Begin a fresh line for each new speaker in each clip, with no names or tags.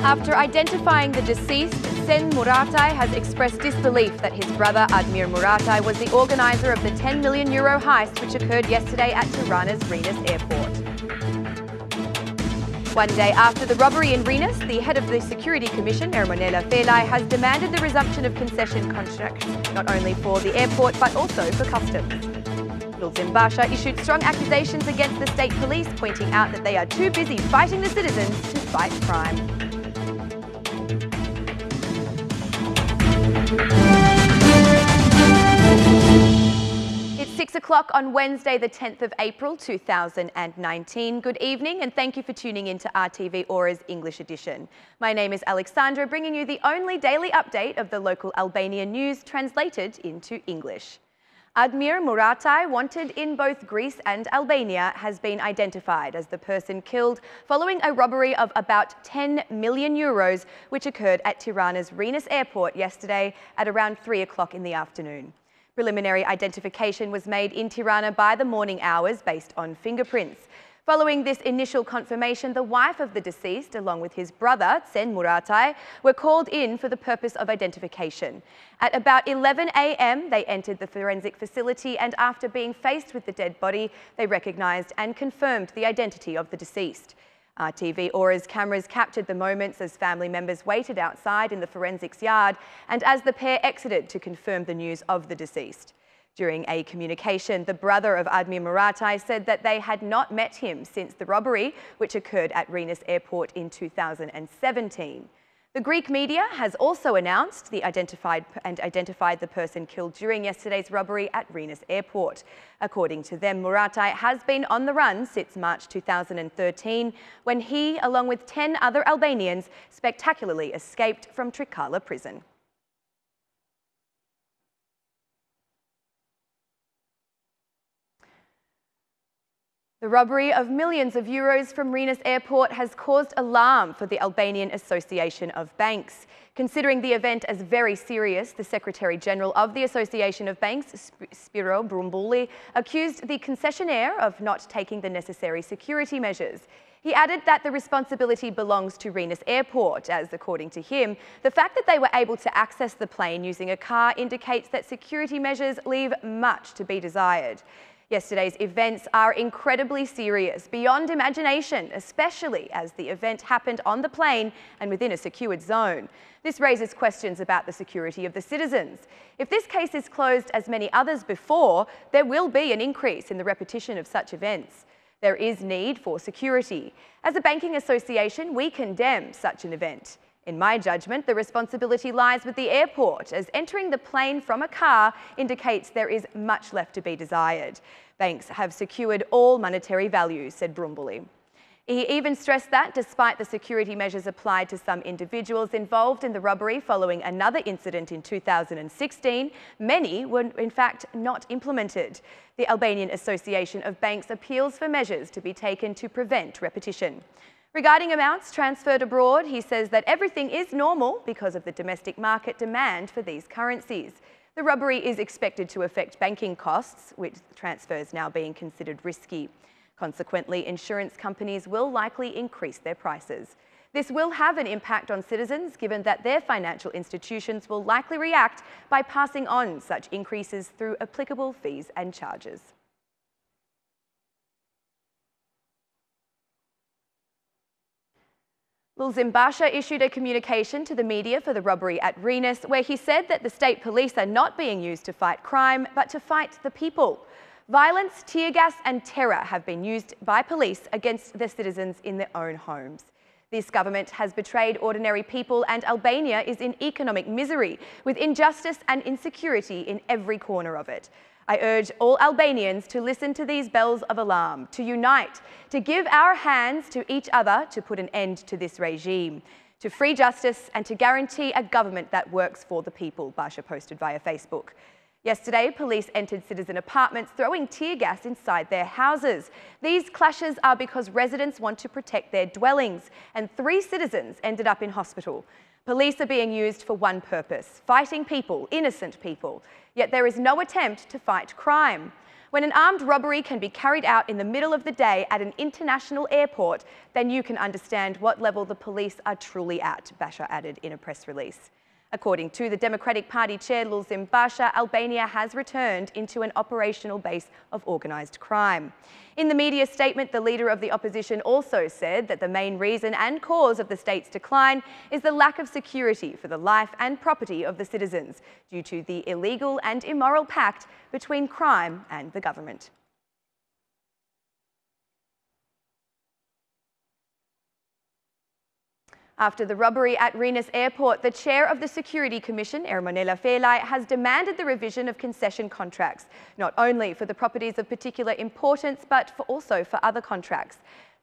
After identifying the deceased, Sen Muratai has expressed disbelief that his brother Admir Muratai was the organiser of the €10 million heist which occurred yesterday at Tirana's Rennes airport. One day after the robbery in Rennes, the head of the Security Commission, Ermonela Felai, has demanded the resumption of concession contracts, not only for the airport but also for customs. Zimbabwe issued strong accusations against the state police, pointing out that they are too busy fighting the citizens to fight crime. It's 6 o'clock on Wednesday, the 10th of April 2019. Good evening and thank you for tuning in to RTV Ora's English edition. My name is Alexandra, bringing you the only daily update of the local Albanian news translated into English. Admir Muratai, wanted in both Greece and Albania, has been identified as the person killed following a robbery of about €10 million, which occurred at Tirana's Rennes airport yesterday at around 3 o'clock in the afternoon. Preliminary identification was made in Tirana by the morning hours based on fingerprints. Following this initial confirmation, the wife of the deceased, along with his brother, Sen Muratai, were called in for the purpose of identification. At about 11 a.m, they entered the forensic facility and after being faced with the dead body, they recognised and confirmed the identity of the deceased. RTV Ora's cameras captured the moments as family members waited outside in the forensics yard and as the pair exited to confirm the news of the deceased. During a communication, the brother of Admir Muratai said that they had not met him since the robbery, which occurred at Rennes airport in 2017. The Greek media has also announced identified the person killed during yesterday's robbery at Rennes airport. According to them, Muratai has been on the run since March 2013, when he, along with 10 other Albanians, spectacularly escaped from Trikala prison. The robbery of millions of euros from Rennes airport has caused alarm for the Albanian Association of Banks. Considering the event as very serious, the Secretary-General of the Association of Banks, Spiro Brumbuli, accused the concessionaire of not taking the necessary security measures. He added that the responsibility belongs to Rennes airport, as according to him, the fact that they were able to access the plane using a car indicates that security measures leave much to be desired. Yesterday's events are incredibly serious, beyond imagination, especially as the event happened on the plane and within a secured zone. This raises questions about the security of the citizens. If this case is closed as many others before, there will be an increase in the repetition of such events. There is need for security. As a banking association, we condemn such an event. In my judgment, the responsibility lies with the airport, as entering the plane from a car indicates there is much left to be desired. Banks have secured all monetary values, said Brumbuli. He even stressed that, despite the security measures applied to some individuals involved in the robbery following another incident in 2016, many were in fact not implemented. The Albanian Association of Banks appeals for measures to be taken to prevent repetition. Regarding amounts transferred abroad, he says that everything is normal because of the domestic market demand for these currencies. The robbery is expected to affect banking costs, with transfers now being considered risky. Consequently, insurance companies will likely increase their prices. This will have an impact on citizens, given that their financial institutions will likely react by passing on such increases through applicable fees and charges. Zimbabwe issued a communication to the media for the robbery at Rennes, where he said that the state police are not being used to fight crime, but to fight the people. Violence, tear gas and terror have been used by police against their citizens in their own homes. This government has betrayed ordinary people and Albania is in economic misery, with injustice and insecurity in every corner of it. I urge all Albanians to listen to these bells of alarm, to unite, to give our hands to each other to put an end to this regime, to free justice and to guarantee a government that works for the people, Basha posted via Facebook. Yesterday, police entered citizen apartments throwing tear gas inside their houses. These clashes are because residents want to protect their dwellings, and 3 citizens ended up in hospital. Police are being used for one purpose: fighting people, innocent people. Yet there is no attempt to fight crime. When an armed robbery can be carried out in the middle of the day at an international airport, then you can understand what level the police are truly at, Basha added in a press release. According to the Democratic Party chair Lulzim Basha, Albania has returned into an operational base of organised crime. In the media statement, the leader of the opposition also said that the main reason and cause of the state's decline is the lack of security for the life and property of the citizens due to the illegal and immoral pact between crime and the government. After the robbery at Rennes Airport, the chair of the Security Commission, Ermonela Felai, has demanded the revision of concession contracts, not only for the properties of particular importance, but also for other contracts.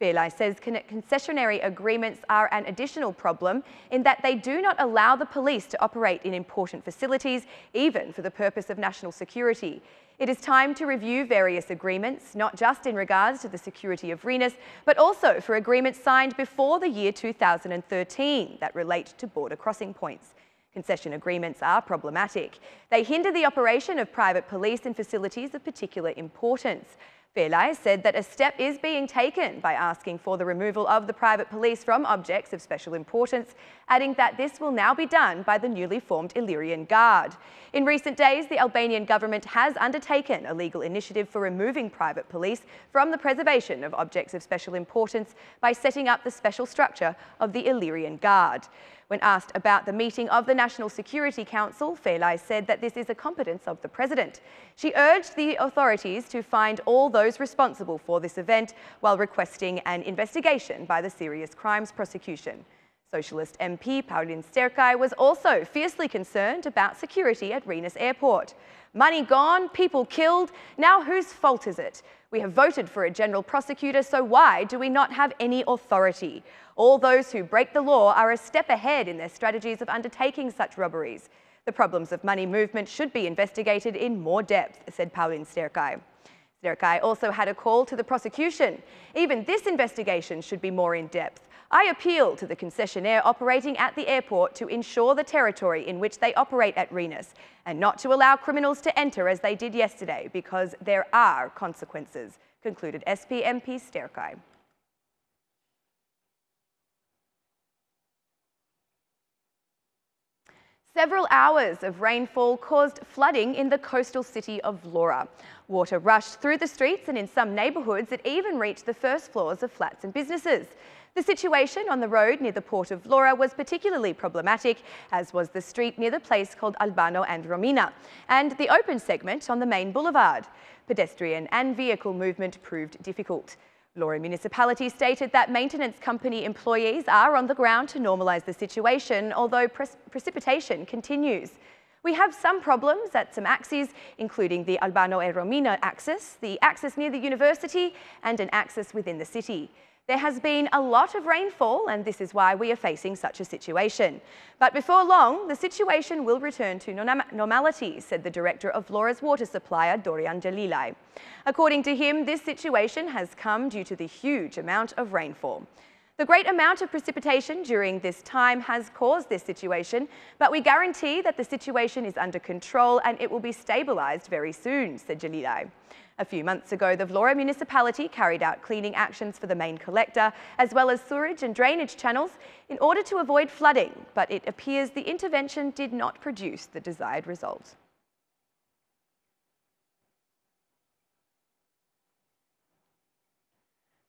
Felai says concessionary agreements are an additional problem in that they do not allow the police to operate in important facilities, even for the purpose of national security. It is time to review various agreements, not just in regards to the security of Rennes, but also for agreements signed before the year 2013 that relate to border crossing points. Concession agreements are problematic. They hinder the operation of private police in facilities of particular importance. Felai said that a step is being taken by asking for the removal of the private police from objects of special importance, adding that this will now be done by the newly formed Illyrian Guard. In recent days, the Albanian government has undertaken a legal initiative for removing private police from the preservation of objects of special importance by setting up the special structure of the Illyrian Guard. When asked about the meeting of the National Security Council, Felai said that this is a competence of the President. She urged the authorities to find all those responsible for this event while requesting an investigation by the Serious Crimes Prosecution. Socialist MP Pauline Sterkai was also fiercely concerned about security at Rennes Airport. Money gone, people killed, now whose fault is it? We have voted for a general prosecutor, so why do we not have any authority? All those who break the law are a step ahead in their strategies of undertaking such robberies. The problems of money movement should be investigated in more depth, said Pauline Sterkai. Sterkai also had a call to the prosecution. Even this investigation should be more in depth. I appeal to the concessionaire operating at the airport to ensure the territory in which they operate at Rennes and not to allow criminals to enter as they did yesterday, because there are consequences, concluded SP MP Sterkai. Several hours of rainfall caused flooding in the coastal city of Vlora. Water rushed through the streets, and in some neighbourhoods it even reached the first floors of flats and businesses. The situation on the road near the port of Vlora was particularly problematic, as was the street near the place called Albano and Romina, and the open segment on the main boulevard. Pedestrian and vehicle movement proved difficult. Vlora municipality stated that maintenance company employees are on the ground to normalise the situation, although precipitation continues. We have some problems at some axes, including the Albano and Romina axis, the axis near the university, and an axis within the city. There has been a lot of rainfall, and this is why we are facing such a situation. But before long, the situation will return to normality, said the director of Vlora's water supplier, Dorian Jalilai. According to him, this situation has come due to the huge amount of rainfall. The great amount of precipitation during this time has caused this situation, but we guarantee that the situation is under control and it will be stabilised very soon, said Jalilai. A few months ago, the Vlora municipality carried out cleaning actions for the main collector, as well as sewerage and drainage channels, in order to avoid flooding, but it appears the intervention did not produce the desired result.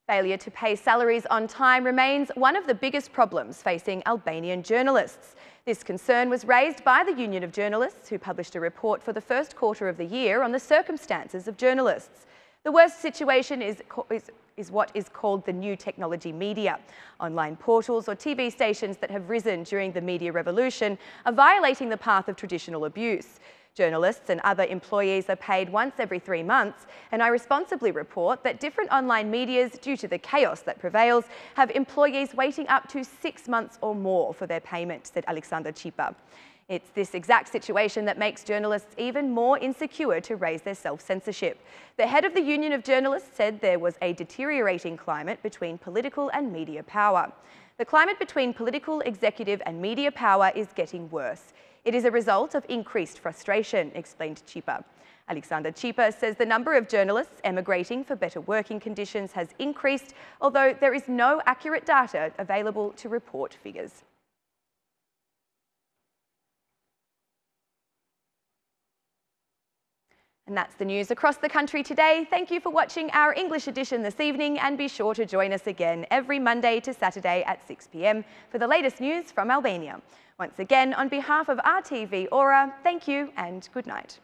Failure to pay salaries on time remains one of the biggest problems facing Albanian journalists. This concern was raised by the Union of Journalists, who published a report for the first quarter of the year on the circumstances of journalists. The worst situation is what is called the new technology media. Online portals or TV stations that have risen during the media revolution are violating the path of traditional abuse. Journalists and other employees are paid once every 3 months, and I responsibly report that different online medias, due to the chaos that prevails, have employees waiting up to 6 months or more for their payment, said Alexander Chipa. It's this exact situation that makes journalists even more insecure to raise their self-censorship. The head of the Union of Journalists said there was a deteriorating climate between political and media power. The climate between political, executive and media power is getting worse. It is a result of increased frustration, explained Chipa. Alexander Chipa says the number of journalists emigrating for better working conditions has increased, although there is no accurate data available to report figures. And that's the news across the country today. Thank you for watching our English edition this evening, and be sure to join us again every Monday to Saturday at 6 p.m. for the latest news from Albania. Once again, on behalf of RTV Ora, thank you and good night.